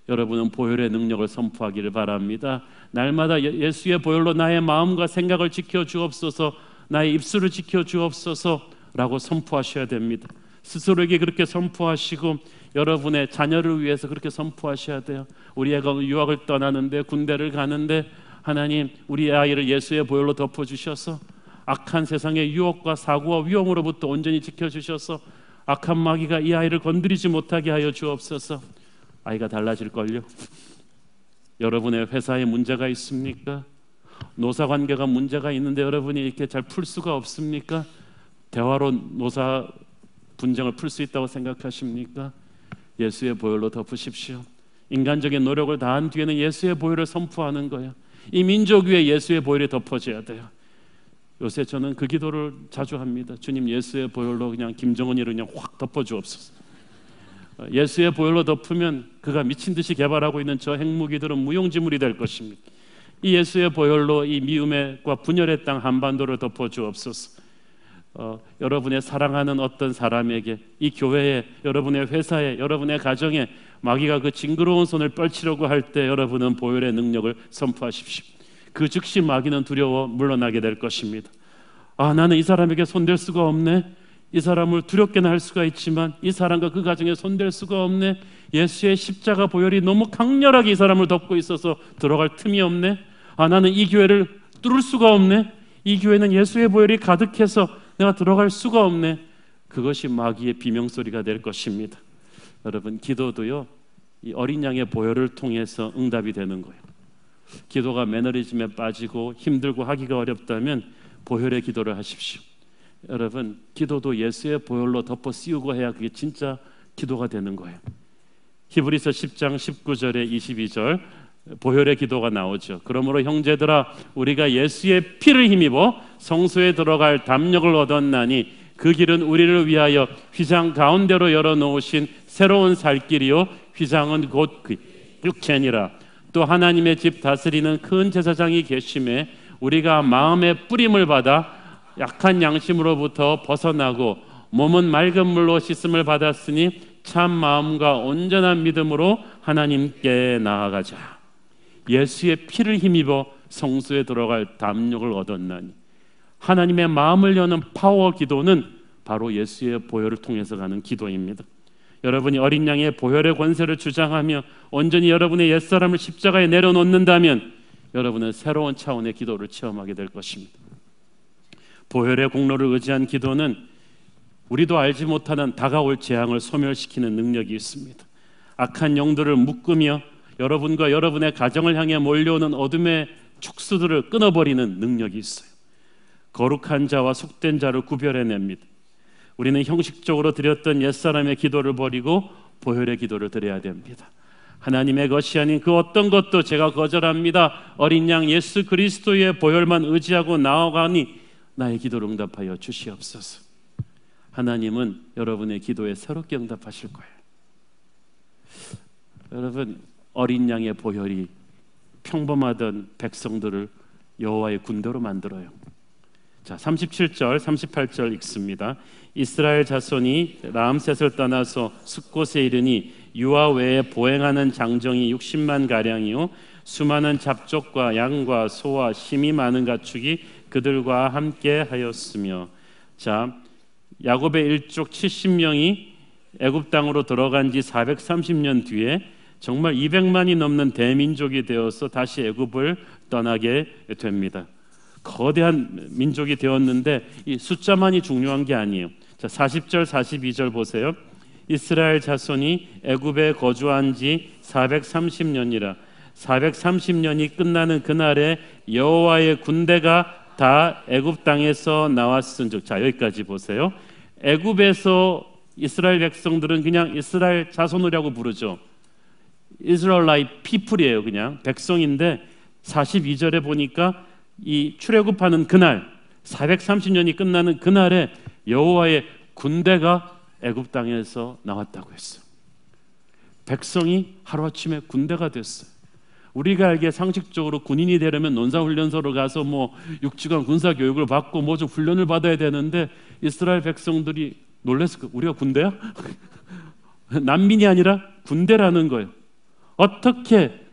여러분은 보혈의 능력을 선포하기를 바랍니다. 날마다 예수의 보혈로 나의 마음과 생각을 지켜주옵소서, 나의 입술을 지켜주옵소서 라고 선포하셔야 됩니다. 스스로에게 그렇게 선포하시고 여러분의 자녀를 위해서 그렇게 선포하셔야 돼요. 우리 애가 유학을 떠나는데, 군대를 가는데 하나님, 우리 아이를 예수의 보혈로 덮어주셔서 악한 세상의 유혹과 사고와 위험으로부터 온전히 지켜주셔서 악한 마귀가 이 아이를 건드리지 못하게 하여 주옵소서. 아이가 달라질걸요. 여러분의 회사에 문제가 있습니까? 노사관계가 문제가 있는데 여러분이 이렇게 잘 풀 수가 없습니까? 대화로 노사 분쟁을 풀 수 있다고 생각하십니까? 예수의 보혈로 덮으십시오. 인간적인 노력을 다한 뒤에는 예수의 보혈을 선포하는 거예요. 이 민족 위에 예수의 보혈이 덮어져야 돼요. 요새 저는 그 기도를 자주 합니다. 주님, 예수의 보혈로 그냥 김정은이를 그냥 확 덮어주옵소서. 예수의 보혈로 덮으면 그가 미친 듯이 개발하고 있는 저 핵무기들은 무용지물이 될 것입니다. 이 예수의 보혈로 이 미움과 분열의 땅 한반도를 덮어주옵소서. 여러분의 사랑하는 어떤 사람에게, 이 교회에, 여러분의 회사에, 여러분의 가정에 마귀가 그 징그러운 손을 펼치려고 할 때 여러분은 보혈의 능력을 선포하십시오. 그 즉시 마귀는 두려워 물러나게 될 것입니다. 나는 이 사람에게 손댈 수가 없네. 이 사람을 두렵게는 할 수가 있지만 이 사람과 그 가정에 손댈 수가 없네. 예수의 십자가 보혈이 너무 강렬하게 이 사람을 덮고 있어서 들어갈 틈이 없네. 나는 이 교회를 뚫을 수가 없네. 이 교회는 예수의 보혈이 가득해서 내가 들어갈 수가 없네. 그것이 마귀의 비명소리가 될 것입니다. 여러분, 기도도요, 이 어린 양의 보혈을 통해서 응답이 되는 거예요. 기도가 매너리즘에 빠지고 힘들고 하기가 어렵다면 보혈의 기도를 하십시오. 여러분, 기도도 예수의 보혈로 덮어 씌우고 해야 그게 진짜 기도가 되는 거예요. 히브리서 10장 19절에 22절 보혈의 기도가 나오죠. 그러므로 형제들아, 우리가 예수의 피를 힘입어 성소에 들어갈 담력을 얻었나니 그 길은 우리를 위하여 휘장 가운데로 열어놓으신 새로운 살 길이요, 휘장은 곧 그 육체니라. 또 하나님의 집 다스리는 큰 제사장이 계심에 우리가 마음의 뿌림을 받아 약한 양심으로부터 벗어나고 몸은 맑은 물로 씻음을 받았으니 참 마음과 온전한 믿음으로 하나님께 나아가자. 예수의 피를 힘입어 성소에 들어갈 담력을 얻었나니, 하나님의 마음을 여는 파워 기도는 바로 예수의 보혈을 통해서 가는 기도입니다. 여러분이 어린 양의 보혈의 권세를 주장하며 온전히 여러분의 옛사람을 십자가에 내려놓는다면 여러분은 새로운 차원의 기도를 체험하게 될 것입니다. 보혈의 공로를 의지한 기도는 우리도 알지 못하는 다가올 재앙을 소멸시키는 능력이 있습니다. 악한 영들을 묶으며 여러분과 여러분의 가정을 향해 몰려오는 어둠의 촉수들을 끊어버리는 능력이 있어요. 거룩한 자와 속된 자를 구별해냅니다. 우리는 형식적으로 드렸던 옛사람의 기도를 버리고 보혈의 기도를 드려야 됩니다. 하나님의 것이 아닌 그 어떤 것도 제가 거절합니다. 어린 양 예수 그리스도의 보혈만 의지하고 나아가니 나의 기도를 응답하여 주시옵소서. 하나님은 여러분의 기도에 새롭게 응답하실 거예요. 여러분, 어린 양의 보혈이 평범하던 백성들을 여호와의 군대로 만들어요. 자, 37절, 38절 읽습니다. 이스라엘 자손이 라암셋을 떠나서 숫곳에 이르니 유아 외에 보행하는 장정이 60만 가량이요 수많은 잡족과 양과 소와 심이 많은 가축이 그들과 함께 하였으며. 자, 야곱의 일족 70명이 애굽 땅으로 들어간 지 430년 뒤에 정말 200만이 넘는 대민족이 되어서 다시 애굽을 떠나게 됩니다. 거대한 민족이 되었는데 이 숫자만이 중요한 게 아니에요. 자, 40절 42절 보세요. 이스라엘 자손이 애굽에 거주한 지 430년이라 430년이 끝나는 그날에 여호와의 군대가 다 애굽 땅에서 나왔은즉. 자, 여기까지 보세요. 애굽에서 이스라엘 백성들은 그냥 이스라엘 자손이라고 부르죠. 이스라엘라이트 피플이에요. 그냥 백성인데 42절에 보니까 이 출애굽하는 그날 430년이 끝나는 그날에 여호와의 군대가 애굽 땅에서 나왔다고 했어요. 백성이 하루아침에 군대가 됐어요. 우리가 알기에 상식적으로 군인이 되려면 논사훈련소로 가서 6주간 군사교육을 받고 좀 훈련을 받아야 되는데 이스라엘 백성들이 놀랐을 거예요. 우리가 군대야? 난민이 아니라 군대라는 거예요. 어떻게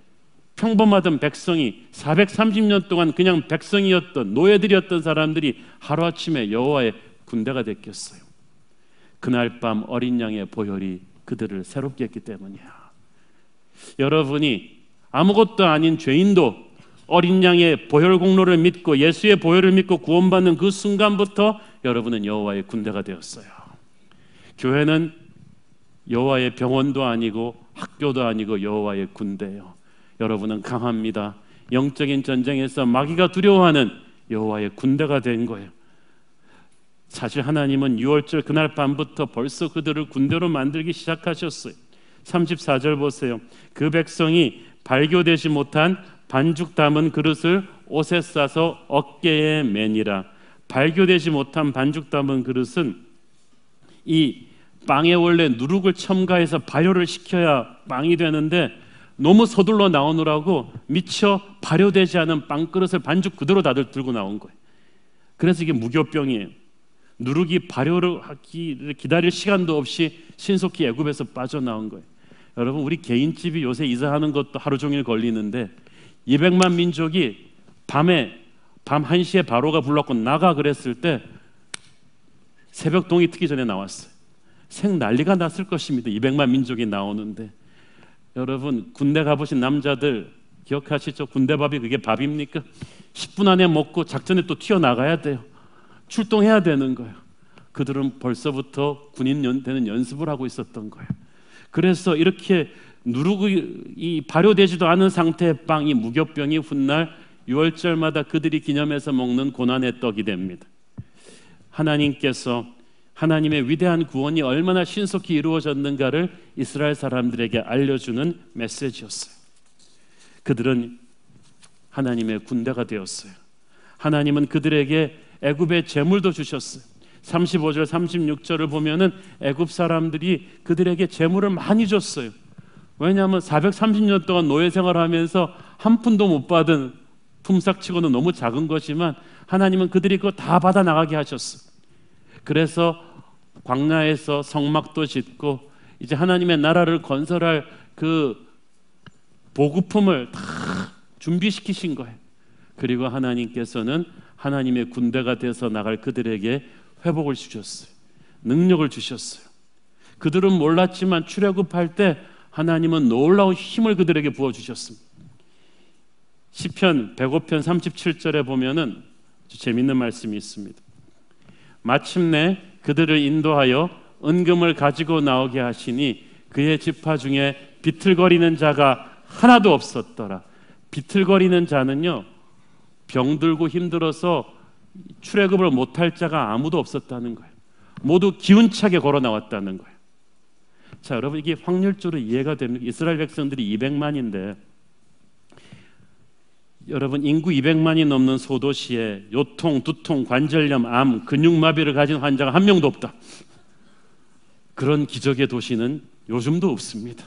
평범하던 백성이 430년 동안 그냥 백성이었던 노예들이었던 사람들이 하루아침에 여호와의 군대가 됐겠어요. 그날 밤 어린 양의 보혈이 그들을 새롭게 했기 때문이야. 여러분이 아무것도 아닌 죄인도 어린 양의 보혈 공로를 믿고 예수의 보혈을 믿고 구원받는 그 순간부터 여러분은 여호와의 군대가 되었어요. 교회는 여호와의 병원도 아니고 학교도 아니고 여호와의 군대예요. 여러분은 강합니다. 영적인 전쟁에서 마귀가 두려워하는 여호와의 군대가 된 거예요. 사실 하나님은 6월절 그날 밤부터 벌써 그들을 군대로 만들기 시작하셨어요. 34절 보세요. 그 백성이 발교되지 못한 반죽 담은 그릇을 옷에 싸서 어깨에 매니라. 발교되지 못한 반죽 담은 그릇은 이 빵에 원래 누룩을 첨가해서 발효를 시켜야 빵이 되는데 너무 서둘러 나오느라고 미처 발효되지 않은 빵그릇을 반죽 그대로 다들 들고 나온 거예요. 그래서 이게 무교병이에요. 누룩이 발효를 하기를 기다릴 시간도 없이 신속히 애굽에서 빠져나온 거예요. 여러분, 우리 개인집이 요새 이사하는 것도 하루 종일 걸리는데 200만 민족이 밤 1시에 바로가 불렀고 나가 그랬을 때 새벽 동이 트기 전에 나왔어요. 생 난리가 났을 것입니다. 200만 민족이 나오는데. 여러분, 군대 가보신 남자들 기억하시죠? 군대밥이 그게 밥입니까? 10분 안에 먹고 작전에 또 튀어나가야 돼요. 출동해야 되는 거예요. 그들은 벌써부터 군인 되는 연습을 하고 있었던 거예요. 그래서 이렇게 누룩이 발효되지도 않은 상태의 빵이 무교병이 훗날 6월절마다 그들이 기념해서 먹는 고난의 떡이 됩니다. 하나님께서 하나님의 위대한 구원이 얼마나 신속히 이루어졌는가를 이스라엘 사람들에게 알려주는 메시지였어요. 그들은 하나님의 군대가 되었어요. 하나님은 그들에게 애굽의 재물도 주셨어요. 35절 36절을 보면은 애굽 사람들이 그들에게 재물을 많이 줬어요. 왜냐하면 430년 동안 노예 생활하면서 한 푼도 못 받은 품삯치고는 너무 작은 거지만 하나님은 그들이 그거 다 받아 나가게 하셨어요. 그래서 광야에서 성막도 짓고 이제 하나님의 나라를 건설할 그 보급품을 다 준비시키신 거예요. 그리고 하나님께서는 하나님의 군대가 돼서 나갈 그들에게 회복을 주셨어요. 능력을 주셨어요. 그들은 몰랐지만 출애굽할 때 하나님은 놀라운 힘을 그들에게 부어주셨습니다. 시편 105편 37절에 보면은 아주 재밌는 말씀이 있습니다. 마침내 그들을 인도하여 은금을 가지고 나오게 하시니 그의 지파 중에 비틀거리는 자가 하나도 없었더라. 비틀거리는 자는요, 병들고 힘들어서 출애굽을 못할 자가 아무도 없었다는 거예요. 모두 기운차게 걸어 나왔다는 거예요. 자, 여러분, 이게 확률적으로 이해가 됩니까? 이스라엘 백성들이 200만인데 여러분, 인구 200만이 넘는 소도시에 요통, 두통, 관절염, 암, 근육마비를 가진 환자가 한 명도 없다. 그런 기적의 도시는 요즘도 없습니다.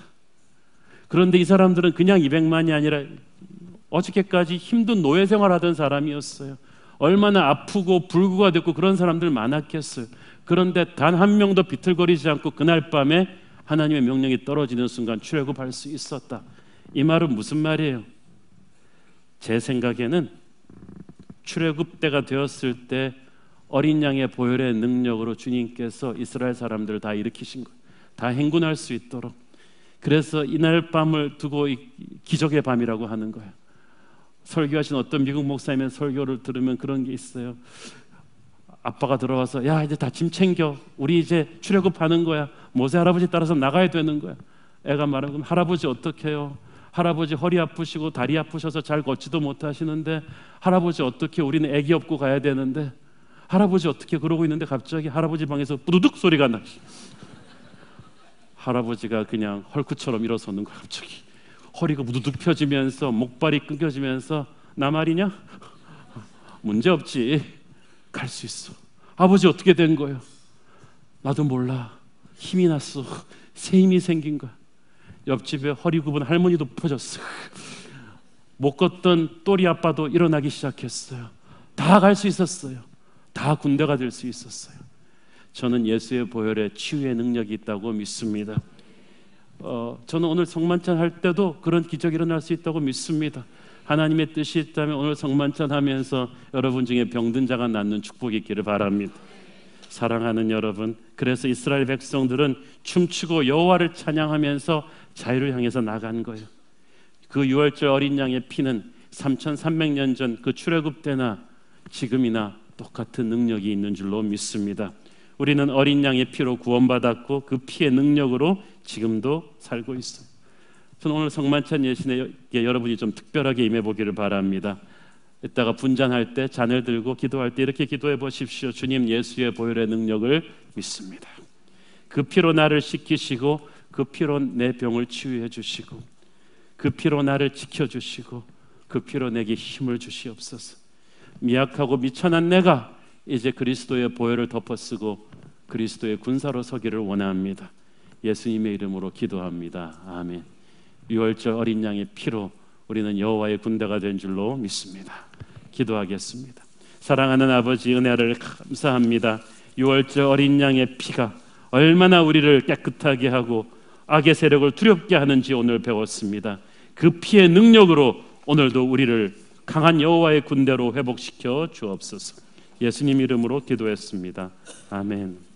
그런데 이 사람들은 그냥 200만이 아니라 어저께까지 힘든 노예 생활하던 사람이었어요. 얼마나 아프고 불구가 됐고 그런 사람들 많았겠어요. 그런데 단 한 명도 비틀거리지 않고 그날 밤에 하나님의 명령이 떨어지는 순간 출애굽할 수 있었다. 이 말은 무슨 말이에요? 제 생각에는 출애굽 때가 되었을 때 어린 양의 보혈의 능력으로 주님께서 이스라엘 사람들을 다 일으키신 거예요. 다 행군할 수 있도록. 그래서 이날 밤을 두고 기적의 밤이라고 하는 거예요. 설교하신 어떤 미국 목사님의 설교를 들으면 그런 게 있어요. 아빠가 들어와서 야, 이제 다 짐 챙겨. 우리 이제 출애굽하는 거야. 모세 할아버지 따라서 나가야 되는 거야. 애가 말하면 그럼 할아버지 어떻게 해요? 할아버지 허리 아프시고 다리 아프셔서 잘 걷지도 못하시는데 할아버지 어떻게, 우리는 애기 업고 가야 되는데 할아버지 어떻게, 그러고 있는데 갑자기 할아버지 방에서 뿌두둑 소리가 나. 할아버지가 그냥 헐크처럼 일어서는 거야. 갑자기 허리가 무두둑 펴지면서 목발이 끊겨지면서 나 말이냐? 문제 없지. 갈 수 있어. 아버지 어떻게 된 거예요? 나도 몰라. 힘이 났어. 새 힘이 생긴 거야. 옆집에 허리 굽은 할머니도 퍼졌어. 못 걷던 또리 아빠도 일어나기 시작했어요. 다 갈 수 있었어요. 다 군대가 될 수 있었어요. 저는 예수의 보혈에 치유의 능력이 있다고 믿습니다. 저는 오늘 성만찬 할 때도 그런 기적이 일어날 수 있다고 믿습니다. 하나님의 뜻이 있다면 오늘 성만찬 하면서 여러분 중에 병든 자가 낫는 축복이 있기를 바랍니다. 사랑하는 여러분, 그래서 이스라엘 백성들은 춤추고 여호와를 찬양하면서 자유를 향해서 나간 거예요. 그 유월절 어린 양의 피는 3300년 전 그 출애굽 때나 지금이나 똑같은 능력이 있는 줄로 믿습니다. 우리는 어린 양의 피로 구원받았고 그 피의 능력으로 지금도 살고 있어요. 저는 오늘 성만찬 예신에 여러분이 좀 특별하게 임해보기를 바랍니다. 이따가 분잔할 때 잔을 들고 기도할 때 이렇게 기도해 보십시오. 주님, 예수의 보혈의 능력을 믿습니다. 그 피로 나를 씻기시고 그 피로 내 병을 치유해 주시고 그 피로 나를 지켜주시고 그 피로 내게 힘을 주시옵소서. 미약하고 미천한 내가 이제 그리스도의 보혈을 덮어쓰고 그리스도의 군사로 서기를 원합니다. 예수님의 이름으로 기도합니다. 아멘. 유월절 어린 양의 피로 우리는 여호와의 군대가 된 줄로 믿습니다. 기도하겠습니다. 사랑하는 아버지, 은혜를 감사합니다. 유월절 어린 양의 피가 얼마나 우리를 깨끗하게 하고 악의 세력을 두렵게 하는지 오늘 배웠습니다. 그 피의 능력으로 오늘도 우리를 강한 여호와의 군대로 회복시켜 주옵소서. 예수님 이름으로 기도했습니다. 아멘.